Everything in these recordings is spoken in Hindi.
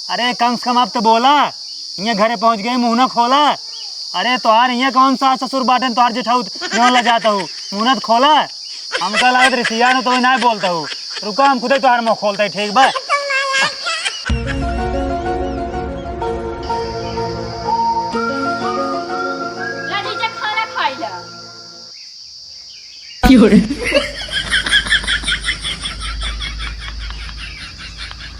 अरे कम से कम आप तो बोला, यहाँ घरे पहुँच गए मुँह न खोला। अरे तोहार यहाँ कौन सा ससुर बाटन तोहार जेठाऊ क्यों ला जाता हूँ, मुँह न खोला। हमका लागत रिसिया न तो नहीं बोलता हूँ, रुका हम खुद तोहार मुँह खोलता है। ठीक बा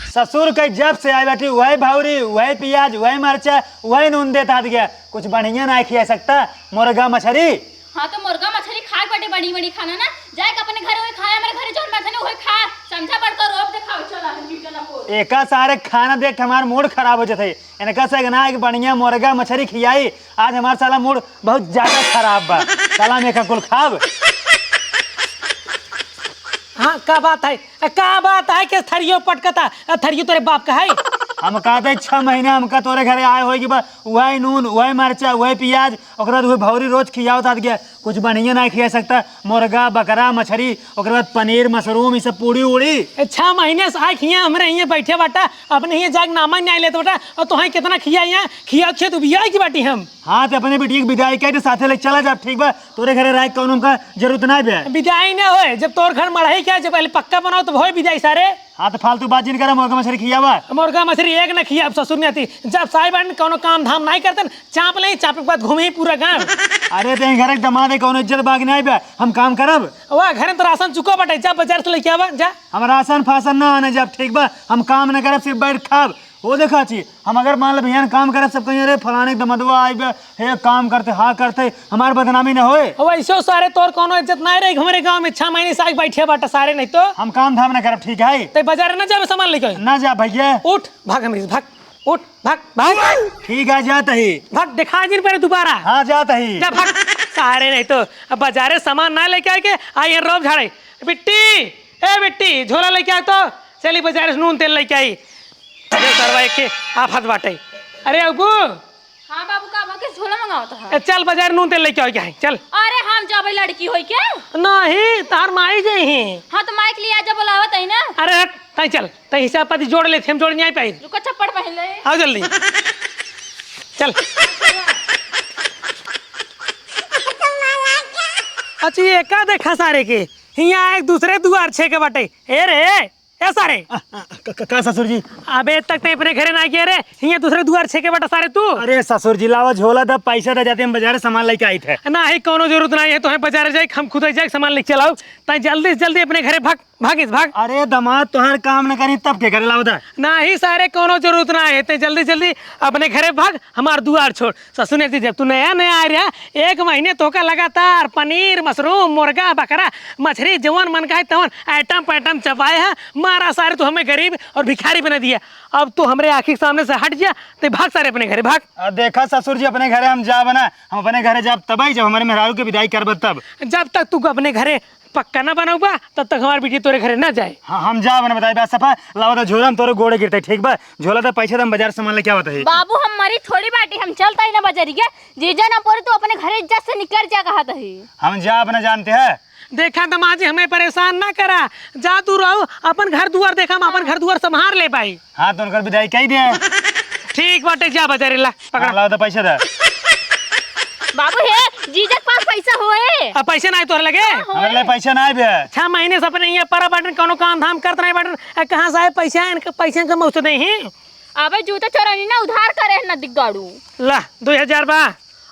ससुर के जब से आई बैठी वही भावरी, वही प्याज, वही मरचा, वही नून देता गया। कुछ बढ़िया नहीं खिया सकता मुर्गा मछली। हाँ तो मुर्गा मछली खाए बड़ी बड़ी बड़ी खाना ना, जाए अपने घर वही खाए, हमारे घर जोन बैठे ना वही खा, समझा पड़ता रोब दिखाओ। चला एका सारे खाना देख हमारा मूड खराब हो जाते। इनका से ना कि बढ़िया मुर्गा मछली खियाई, आज हमारा साला मूड बहुत ज्यादा खराब बा। साला में कुल खाब। हाँ का बात है कि थरियो पटकता, थरियो तेरे बाप का है। हम कहते 6 महीने हमका तोरे घरे आए हो कि वही नून, वही मरचा, वही प्याज, और वही भौरी रोज खियाओ था गया। कुछ बढ़िया नहीं खिया सकता, मुर्गा बकरा मछली, और बाद पनीर मशरूम, ये सब पूड़ी उड़ी। 6 महीने से आए खिया हमारे यहाँ बैठे बाटा, अपने यहाँ जाग नामा नहीं लेते बेटा। और तुहे कितना खिया यहाँ खिया खेत बिया की बाटी हम। हाँ तो अपने बेटी की विदाई कह साथे लेके चला जा। ठीक बा, तोरे घरे रह कौन उनका जरूरत नहीं बे। विदाई न हो, जब तोर घर मढ़ाई क्या, जब पहले पक्का बनाओ तो हो विदाई सारे। हाँ तो फालतू बात जिन करा, मुर्गा मछली खियावा। मुर्गा मछली एक न खिया, ससुर नहीं आती। जब साहिब कोनो काम धाम नहीं करते, चाप ले, चाप के बाद घूमे ही पूरा गाँव। अरे तो घर एक दमाद है, कौन इज्जत बाग नहीं बे, हम काम करब। वह घर तो राशन चुका बटे, जा बाजार से लेके आवा जा। हम राशन फासन ना आने जब। ठीक बा, हम काम न करब, सिर्फ बैठ खाब। वो देखा छी हम अगर मान लो भैया काम करे सब कहीं, अरे फलाने दमदवा आई हे काम करते हाँ करते, हमारे बदनामी न होए। वैसे सारे तोर कोनो इज्जत नहीं रही हमारे गांव में। 6 महीने से बैठे बाटा सारे, नहीं तो हम काम धाम न करब। ठीक है, तो बाजार न जावे सामान लेके ना जा भैया। उठ भाग, हमरी भाग, उठ भाग भाग। ठीक है जाता ही, भाग दिखा दिन पर दोबारा। हाँ जाता ही, जा भाग सारे, नहीं तो अब बाजारे सामान ना लेके आए के आई रोब झाड़े। बिट्टी ए बिट्टी, झोला लेके आ तो चली बाजार से नून तेल लेके आई। अरे करवाए के आफत बाटे। अरे अबू। हाँ बाबू का भाग के झोला मंगावता है। चल बाजार नून तेल लेके आओ क्या है, चल। अरे हम जाबे लड़की होई क्या? नहीं तार माई जे ही। हाँ तो माइक लिया जा बुलावत है ना। अरे हट तई चल, तई हिसाब पाती जोड़ ले, हम जोड़ नहीं पाई। रुको चप्पड़ पहन ले। आओ जल्दी चल। अच्छा ये का देखा सारे के हिया एक दूसरे दुआर छे के बाटे। ए रे ए सारे का ससुर जी? अबे तक ते अपने घरे ना गए रे, हिया दूसरे दुआर छे के बाटा सारे तू। अरे ससुर जी लावा झोला दा, पैसा दा, जाते हम बाजार सामान लेके आई थे। ना ही कोनो जरूरत नहीं है, तो हम बाजार जाए, हम खुद जाए सामान लेके चलाओ। तई जल्दी से जल्दी अपने घरे भाग, भागिस भाग। अरे दमाद तोहर काम न करी तब के करे लावदा। ना ही सारे कोनो जरूरत ना है, ते जल्दी जल्दी अपने घरे भाग, हमार दुआर छोड़। ससुर ने जब तू नया नया आ रहा, 1 महीने तो का लगातार पनीर मशरूम मुर्गा बकरा मछली जवन मन का है तवन आइटम पैटम चबाए है। मारा सारे तो हमें गरीब और भिखारी बना दिया। अब तो हमारे आँखी के सामने से हट जा, तो भाग सारे अपने घरे भाग। देखा ससुर जी, अपने घरे हम जा बना, हम अपने घरे जाब तब जब हमारे मेहरारू की विदाई करब तब। जब तक तू अपने घरे पक्का ना बनाऊबा तब तक हमारी बेटी तोरे घरे ना जाए। हाँ हम जा बना, बताई बात सफा लावा झोला, हम तोरे गोड़े गिरते। ठीक बा, झोला तो पैसा हम बाजार सामान लेके आवत है। बाबू हम मरी थोड़ी बाटी, हम चलता ही ना बाजारिया। जीजा ना पड़े तो अपने घरे इज्जत से निकल जा कहा था। हम जा अपना जानते हैं। देखा दमाजी हमें परेशान ना करा, जा तू रहो अपन घर दुआर, देखा हम अपन घर दुआर संभार ले पाई। हाँ तो उनकर विदाई कही दे। ठीक बाटे, जा बाजारे ला पकड़ा। लावा तो पैसा दे। बाबू हे जीजा के पास पैसा होए? अब पैसे नहीं तोर लगे? हमारे लिए पैसा नहीं बे। 6 महीने से अपने यहाँ पर बटन कोनो काम धाम करते नहीं बटन, कहाँ से आए पैसा? इनके पैसे का मौसम नहीं। अबे जूता चोरानी ना उधार करे ना दिगाड़ू। ला 2000 बा,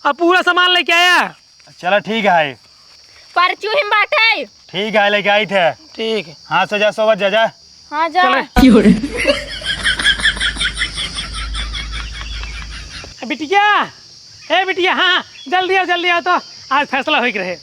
अब पूरा सामान लेके आया। चलो ठीक है, परचू हिम बाटे। ठीक है लेके आई थे। ठीक है, हाँ सो जा, सोबत जा जा। हाँ जा। बिटिया ए बिटिया, हाँ जल्दी आओ तो आज फैसला हो रहे।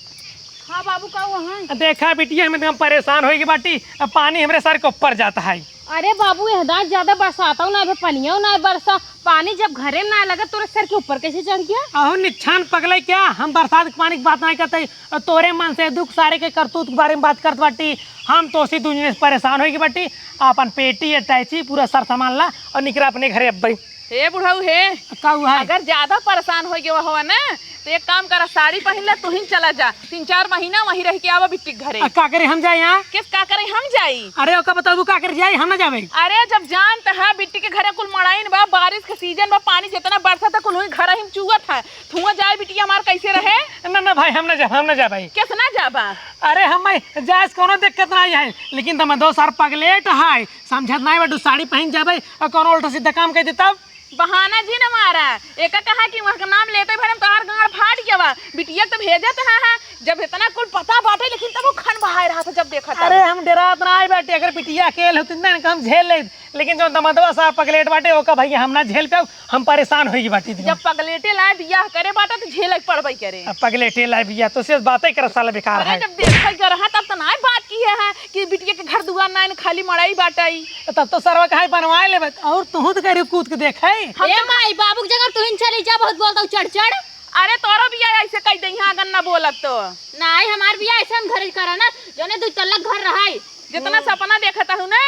हाँ बाबू का वहाँ देखा बिटिया, हम परेशान होगी बाटी, अब पानी हमारे सर के ऊपर जाता है। अरे बाबू यहदा ज्यादा बरसाता ना पनिया ना बरसा, पानी जब घरे ना लगा तो सर के ऊपर कैसे चढ़ गया? अहो निच्छान पगले क्या, हम बरसात के पानी की बात नहीं करते, तोरे मन से दुख सारे के करतूत के बारे में बात करत बाटी। हम तो उसी दुनिया से परेशान होगी बाटी। अपन पेटी अटैची पूरा सर सामान ला और निकला अपने घरे। अब भाई हे बुढ़ऊ हे, का हुआ है? अगर ज्यादा परेशान हो गया हो ना तो एक काम करा, साड़ी पहन ले, तू ही चला जा, 3-4 महीना वहीं रह के आवा बिट्टी के घरे। का करे हम जाए यहाँ? किस का करे हम जाई? अरे ओका बताबू का करे जाए, हम ना जावे। अरे जब जानत है बिट्टी के घरे कुल मड़ाइन बा, बारिश के सीजन बा, पानी जितना बरसा था कुल वहीं घर ही चुगत है, धुआं जाए बिट्टी हमार कैसे रहे? ना भाई हम ना जा भाई। किस ना जाबा? अरे हम जायज कोनो दिक्कत नहीं है, लेकिन तुम 2 साल पगलेट है, समझत नहीं बटू, साड़ी पहन जाबे और कोनो उल्टा सीधा काम कर देता। बहाना जी न मारा, एक कहा कि वहाँ का नाम लेते भरम तोहार गाड़ फाट गया बा, बिटिया तो भेजत है जब इतना कुल पता बाटे, लेकिन तब वो खन बहाए रहा था जब देखा था। अरे हम डरात ना आए बैठे, अगर बिटिया अकेले होती ना हम झेल ले, लेकिन जो दमदवा साहब पगलेट बाटे ओका भैया हम ना झेल पाओ, हम परेशान होगी बाटी। जब पगलेटे लाए बियाह करे बाटा तो झेल पड़बई करे। पगलेटे लाए भैया तो सिर्फ बातें कर साला बेकार है। जब देखा कर रहा तब तो ना बात की है कि बिटिया के घर दुआर ना खाली मड़ाई बाटाई, तब तो सरवा कहा बनवाए ले, और तू तो कह कूद के देख है। माई बाबू की जगह तू इन चली जा, बहुत बोलता हूँ चढ़ चढ़। अरे तोरा बिया ऐसे कह दे यहाँ अगर ना बोलत तो नहीं, हमार बिया ऐसा हम घर करा ना, जोने 2 तल्ला घर रहा है, जितना सपना देखता हूँ ना,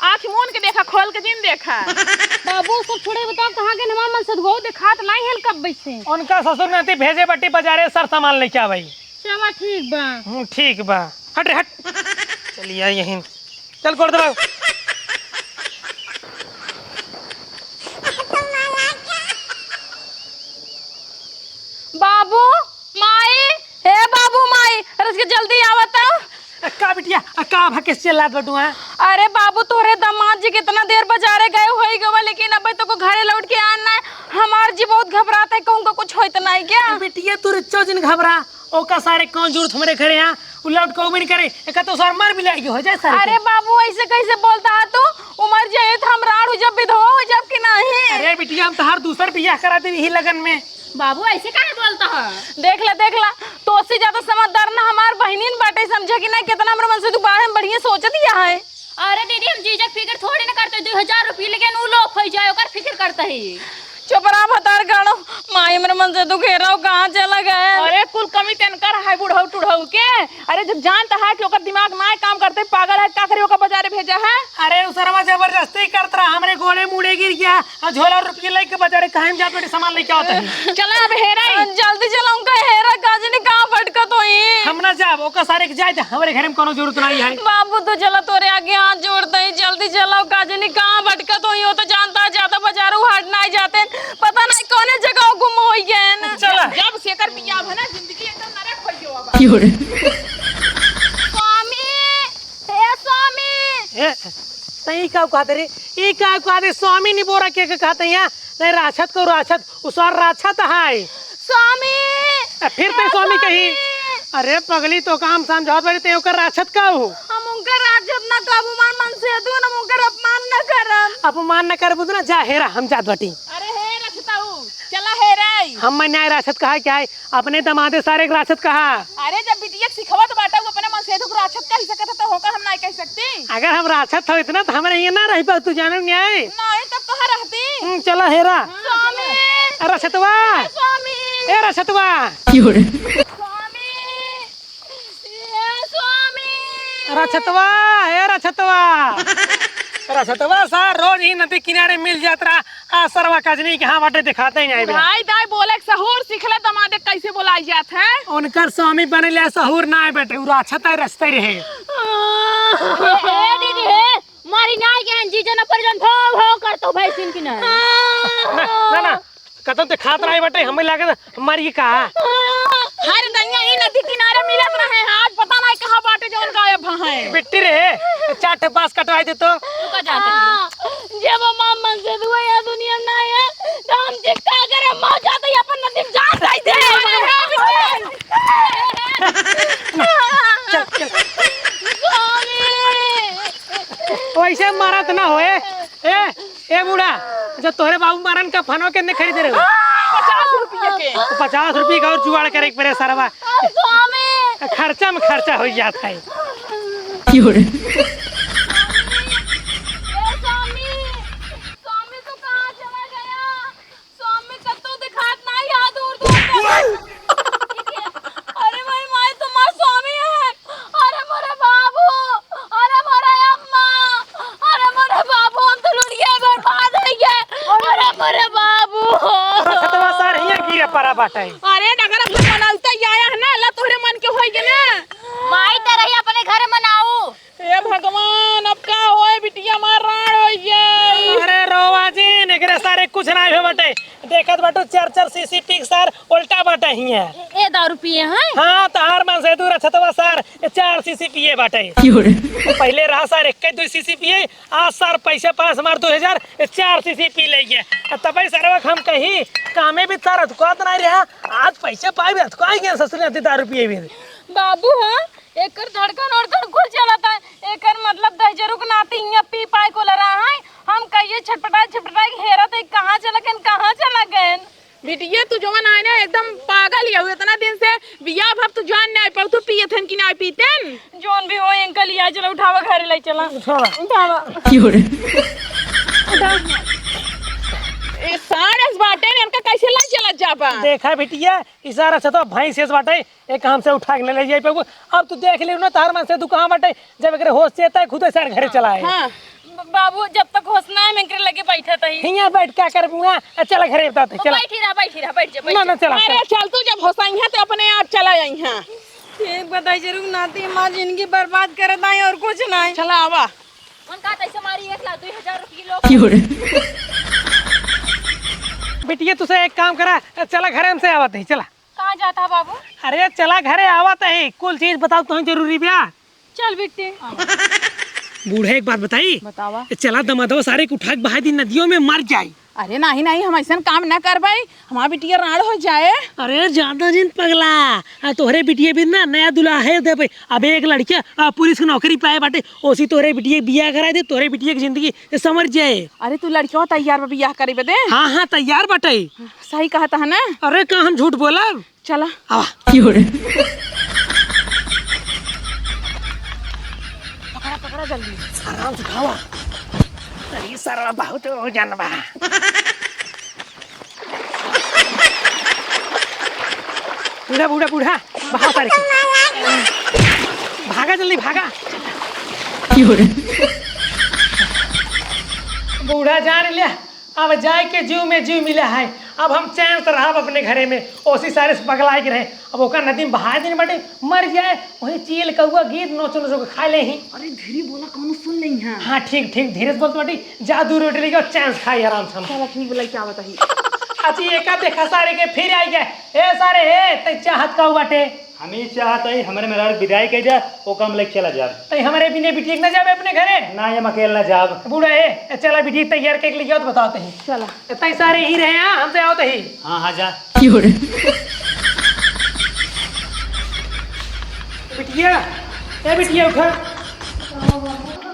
आँख मून के देखा, खोल के जिन देखा। बाबू सब छोड़े बताओ कहाँ के नवा मन सदगो दिखात नहीं हेल कब बैसे। उनका ससुर ने भेजे बट्टी बाजारे सर सामान लेके आ भाई। चला ठीक बा। ठीक बा, हट रे हट, चलिए यहीं चल कर दो। बाबू माई, हे बाबू माई, अरे जल्दी आवता। का बिटिया का भकेस चिल्लात बटू है? अरे बाबू तोरे दामाद जी कितना देर बाजारे गए होई गवा, लेकिन अब तो को घरे लौट के आना है, हमार जी बहुत घबराता है, कहूँगा कुछ होइत नहीं क्या? बिटिया तू दिन घबरा, ओका सारे कौन जरूरत हमारे घरे यहाँ उलट को भी नहीं करे, एक तो सर मर भी लाएगी हो जाए सर। अरे बाबू ऐसे कैसे बोलता है तू? उमर जाए तो हम राड़ू जब विधवा हो जब कि नहीं। अरे बिटिया हम तो हर दूसर बियाह करा दे यही लगन में। बाबू ऐसे काहे बोलता है? देख ला तो उससे ज्यादा समझदार ना हमार बहनीन बाटे, समझा कि ना कितना हमरे मन से तू बारे में बढ़िया सोच दिया है। अरे दीदी हम जीजा फिक्र थोड़ी ना करते, 2000 रुपये लेकिन उ लोग हो जाए ओकर फिक्र करता है। चुप रहा भतार गाड़ो, माई मेरे मन से तू घेराव कहाँ चला गए? अरे कुल कमी तेनकर है बुढ़ऊ टुढ़ऊ के। अरे जब जानता है कि ओकर दिमाग ना काम करते, पागल है, का करे ओकर बाजारे भेजा है? अरे उसरमा जबरदस्ती करत रहा, हमरे गोले मुड़े गिर गया और झोला रुपये लेके बाजारे कहीं जा बेटे सामान लेके आता है। चला अब हेरा जल्दी चला, उनका हेरा काजनी कहाँ भटका तो ही हम ना जाब, ओका सारे के जाए, हमारे घर में कोनो जरूरत नहीं है। बाबू तो चला तोरे आगे हाथ जोड़ते ही, जल्दी चलाओ, काजनी कहाँ भटका तो ही, हो तो जानता है ज्यादा बाजारों हाट ना जाते, पता नहीं कौन जगह गुम हो गए ना। चला जब सेकर बिया है ना जिंदगी एकदम नरक हो गयो बा। स्वामी, हे स्वामी, ए तई का कहते रे, ई का कहते स्वामी नहीं बोरा के कहते यहाँ नहीं, राक्षत को राक्षत उसर राक्षत है स्वामी, फिर ते स्वामी कही। अरे पगली तो काम समझात बड़ी ते ओकर राक्षत का हो? हम उनका राजत ना काबू मान मन से तू ना उनका अपमान न करम। अपमान न कर बुद ना, जा हेरा हम जात बटी। अरे हे रखता हूं, चला हे रे। हम मैं न्याय राक्षत कहा क्या है, अपने दमादे सारे राक्षत कहा। अरे जब बिटिया सिखवत बाटा वो अपने मन से तो राक्षत कह सकत तो होगा, हम नहीं कह सकती। अगर हम राक्षत हो इतना तो हमारे ये ना रह पा, तू जानो न्याय नहीं तब कहां रहती? चला हेरा। स्वामी, राक्षतवा, स्वामी, ए राक्षतवा, स्वामी, हे स्वामी, राक्षतवा, ए राक्षतवा, राक्षतवा सा रोज ही नदी किनारे मिल जात रहा, आ सरवा कजनी के हाँ बाटे दिखाते ही नहीं। भाई दाई बोले सहूर सिखले दमादे कैसे बोलाई जात है? उनकर स्वामी बने ले सहूर ना है बेटे, उ राक्षत है रस्ते रहे। हे दीदी हे मारी नाई के जीजा न परिजन भो भो करतो भाई सिन की ना। ना ना कतन ते खात रहे बेटे, हमें लागे हमारी का हर दैया ई नदी किनारे मिलत रहे, आज पता नहीं कहां बाटे जौन गायब है। बिट्टी रे चाट पास कटवाई दे तो का जाते हैं जब मां मन से दुआ दुनिया ना है तो हम चिक्का करे मौ जाते ही अपन नदी में जा जाई दे। चल चल वैसे मारत ना होए। ए बूढ़ा, जब तोहरे बाबू मारन का फनो के नहीं खरीदे रहे 50 रुपये के, 50 रुपये का और जुगाड़ करे पड़े सरवा, स्वामी खर्चा में खर्चा हो जाता है। स्वामी, स्वामी तो कहाँ चला गया? स्वामी कब तो दिखात नहीं यहाँ दूर दूर तक। अरे भाई माय तुम्हारा स्वामी है। अरे मोरे बाबू, अरे मोरे अम्मा, अरे मोरे बाबू हम तो लुट गए, बर्बाद हो गए। अरे मोरे बाबू छतवा सार हिया गिरे परा बाटे। अरे डगर घर मनाउता आया है ना, अल्लाह तोहरे मन के होई गे ना। माई तरही अपने घर मनाऊ। हे भगवान, अब का होए बिटिया मार राण होई गई। अरे रोवा जी निकरे सारे कुछ ना हो बाटे। देखत बाटो 4-4 सीसी सार उल्टा बाटे हिया। ए दारू पिए हैं? हां तार मन से दूर छतवा सार 4 सीसी पिए बाटे। पहले रहा सार 1-2 सीसी पिए, आज सार पैसे पास मार 2000 4 सीसी पी ले गए। तबे सरवा हम कही कामे भी तार अतकात नहीं रहा, आज पैसे पाए भी अतकाई गए ससुर ने दारू पिए भी। बाबू हां एकर धड़कन ओड़कन खुल चलता है। एकर मतलब दहजरुक नाती इया पी पाए को लरा है। हम कहिए छटपटाई हेरा तो कहां चला गए। बिटिया तू जवन आए ना एकदम पागल ही हो। इतना दिन से बियाह भब तू जान नहीं पाऊ, तू पिए थन कि नहीं पीतन। जोन भी हो अंकल या चलो उठावा घर ले चला। उठावा ए सारस बाटे ने इनका कैसे ला चला जाबा। देखा बिटिया इशारा से तो भाई शेष बाटे एक हम से उठा के ले जाई पे। अब तू देख ले ना तार मन से तू कहां बाटे, जब एकरे होश से तय खुद से घरे चला है। हां बाबू जब तक होश ना है मैं करे लगे बैठा था। हिया बैठ क्या करबुआ, चला घरे बताते चला। बैठ जा ना ना चला। अरे चल तू जब होसाई है तो अपने आप चला आई हां। एक बताई जरूर नाती मां जिंदगी बर्बाद कर दाई और कुछ नहीं। चला आवा मन का तैसे मारी 1,02,000 रुपये बिटिया तुसे एक काम करा, चला घरे हमसे आवत है चला। कहाँ जाता बाबू? अरे चला घरे आवत है, कुल चीज बताओ तो जरूरी ब्या। चल बेटे। बूढ़े एक बात बताई, बतावा। चला दमादो सारे उठा के बहा दी नदियों में मर जाए। अरे नहीं हम ऐसा काम ना कर भाई, हमारा बिटिया राड़ हो जाए। अरे ज्यादा जिन पगला तोहरे बिटिया भी ना नया दुल्हा है दे भाई। अब एक लड़किया पुलिस की नौकरी पाए बाटे, ओसी तोहरे बिटिया बियाह करा दे, तोहरे बिटिया की जिंदगी समझ जाए। अरे तू लड़कियों तैयार बा बियाह करे बदे? हाँ हाँ तैयार बाटे। सही कहा था ना। अरे कहाँ हम झूठ बोला। चला आवा पकड़ा जल्दी आराम से खावा। अरे सारा बहुत हो जानवा। बूढ़ा बहा सारे भागा जल्दी भागा। बूढ़ा जान लिया अब जाए के जीव में जीव मिला है। अब हम चैन से रहा अपने घरे में, ओसी सारे से पगला के रहे। अब ओकर नदी में बहा दिन बटे मर जाए, वही चील कौआ गीत नोचो नोचो खा ले ही। अरे धीरे बोला कौन सुन नहीं है। हाँ ठीक धीरे से बोलते बटी, जा दूर रोटी लेके और चैन से खाई आराम से। चला ठीक बोला क्या बताइए। अच्छी एक देखा सारे के फिर आई गए। ए सारे हे तै चाहत का बाटे, हम ही चाहत है हमारे मेरा विदाई के जा वो काम लेके चला जा। तै हमारे बिने बिटिया न जावे अपने घरे ना ये अकेला जाब। बूढ़ा है चला बिटिया तैयार के लिए तो बताते हैं। चला तै सारे ही रहे हैं, हमसे आओ ही। हाँ हाँ जा बिटिया ए बिटिया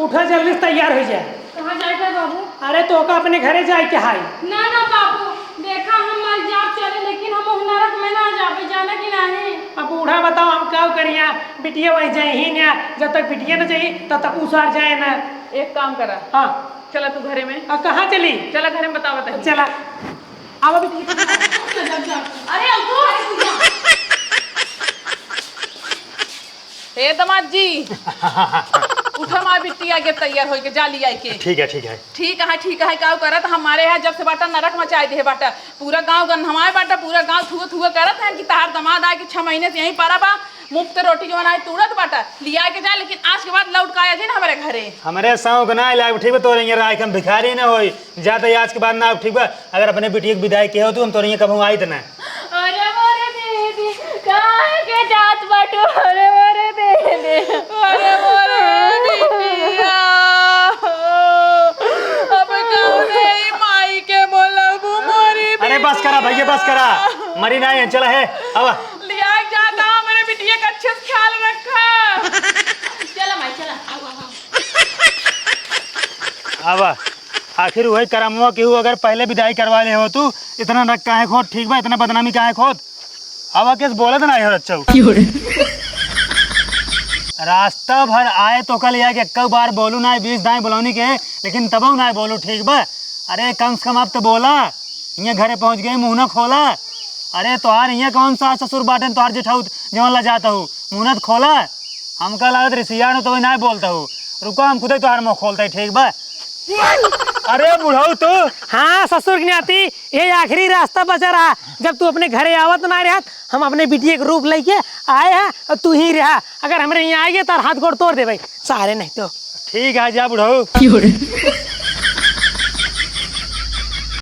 उठा जल्दी से तैयार हो जाए। कहाँ जाए बाबू? अरे तो का अपने घरे जाए क्या है। ना बाबू देखा हम मर जाब चले, लेकिन हम नरक में ना जाबे, जाना कि नहीं। अब बूढ़ा बताओ हम क्या करिए, बिटिया वहीं जाए ही ना, जब तक बिटिया न जाए तब तक उसार जाए ना। एक काम करा, हाँ चला तू घरे में। कहाँ चली? चला घरे में बता बता। चला अब अरे हे दमाद जी उठा मार बिटिया के तैयार हो के जा लिया के। ठीक है ठीक है का करत हमारे यहाँ जब से बाटा नरक मचाई दे बाटा, पूरा गांव गन हमारे बाटा पूरा गांव थुआ करत है कि तार दमाद आए कि 6 महीने से यहीं पड़ा बा, मुफ्त रोटी जो बनाए तुरंत बाटा लिया के जा, लेकिन आज के बाद लौट काया जी ना हमारे घरे। हमारे शौक ना लाग ठीक बा, तोरे ये राय हम भिखारी ना होई जाते आज के बाद ना ठीक बा। अगर अपने बिटिया की विदाई के हो तो हम तोरे कब आई ना। अरे मोरे दीदी कहाँ के जात बाटू? अरे मोरे दीदी अरे मोरे दीदिया अब कौने माई के बोलबू मोरी। अरे बस करा भैया बस करा, मरी ना है चला है अब लिया जाता मेरे बिटिया का अच्छे से ख्याल रखा। चला माई चला। अब आखिर वही करमवा केहू अगर पहले विदाई करवा ले हो तू इतना रख काहे खोद ठीक बा, इतना बदनामी काहे खोद। अब केस बोले तो नहीं हो अच्छा रास्ता भर आए तो कल या के बार बोलू ना 20 दाएं बोलौनी के, लेकिन तब ना बोलू ठीक बा। अरे कम से कम अब तो बोला, यहाँ घरे पहुँच गए मुँह ना खोला। अरे तोहार यहाँ कौन सा ससुर बाटन तोहार जेठाऊ जवन ला जाता हूँ मुँह तो खोला। हमका लागत रिसिया तो ना बोलता हूँ, रुको हम खुद ही तोहार मुँह खोलता है ठीक बा। अरे बुढ़ऊ तू हाँ ससुर की नाती, ये आखिरी रास्ता बचा रहा। जब तू अपने घरे आवत ना रहा, हम अपने बिटिया के रूप लेके आए हैं और तू ही रहा। अगर हमारे यहाँ आएंगे तो हाथ गोड़ तोड़ दे भाई सारे, नहीं तो ठीक है जा बुढ़ऊ।